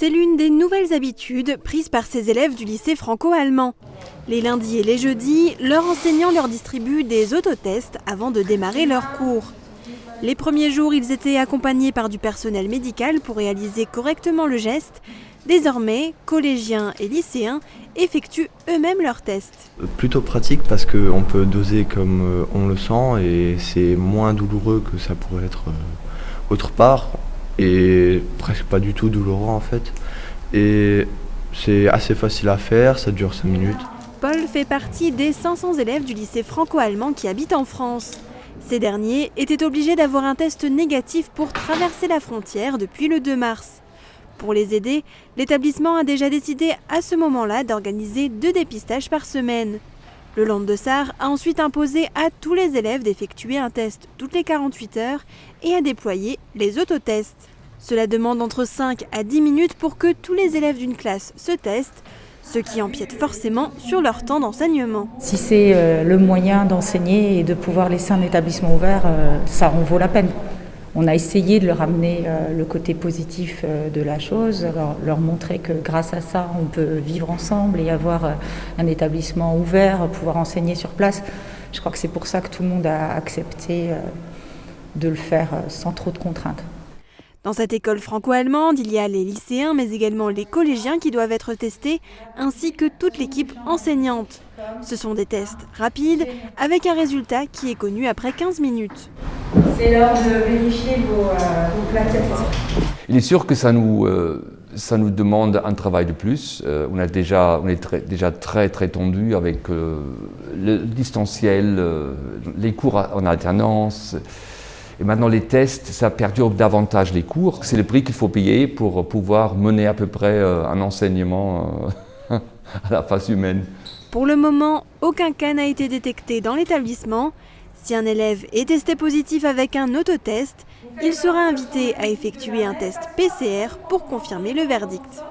C'est l'une des nouvelles habitudes prises par ces élèves du lycée franco-allemand. Les lundis et les jeudis, leur enseignant leur distribue des autotests avant de démarrer leurs cours. Les premiers jours, ils étaient accompagnés par du personnel médical pour réaliser correctement le geste. Désormais, collégiens et lycéens effectuent eux-mêmes leurs tests. Plutôt pratique parce qu'on peut doser comme on le sent et c'est moins douloureux que ça pourrait être autre part. Et presque pas du tout douloureux en fait. Et c'est assez facile à faire, ça dure 5 minutes. Paul fait partie des 500 élèves du lycée franco-allemand qui habitent en France. Ces derniers étaient obligés d'avoir un test négatif pour traverser la frontière depuis le 2 mars. Pour les aider, l'établissement a déjà décidé à ce moment-là d'organiser 2 dépistages par semaine. Le Land de Sarre a ensuite imposé à tous les élèves d'effectuer un test toutes les 48 heures et a déployé les autotests. Cela demande entre 5 à 10 minutes pour que tous les élèves d'une classe se testent, ce qui empiète forcément sur leur temps d'enseignement. Si c'est le moyen d'enseigner et de pouvoir laisser un établissement ouvert, ça en vaut la peine. On a essayé de leur amener le côté positif de la chose, leur montrer que grâce à ça, on peut vivre ensemble et avoir un établissement ouvert, pouvoir enseigner sur place. Je crois que c'est pour ça que tout le monde a accepté de le faire sans trop de contraintes. Dans cette école franco-allemande, il y a les lycéens, mais également les collégiens qui doivent être testés, ainsi que toute l'équipe enseignante. Ce sont des tests rapides, avec un résultat qui est connu après 15 minutes. C'est l'heure de vérifier vos plaquettes. Il est sûr que ça nous demande un travail de plus. On est déjà très tendu avec le distanciel, les cours en alternance. Et maintenant les tests, ça perturbe davantage les cours. C'est le prix qu'il faut payer pour pouvoir mener à peu près un enseignement à la face humaine. Pour le moment, aucun cas n'a été détecté dans l'établissement. Si un élève est testé positif avec un autotest, il sera invité à effectuer un test PCR pour confirmer le verdict.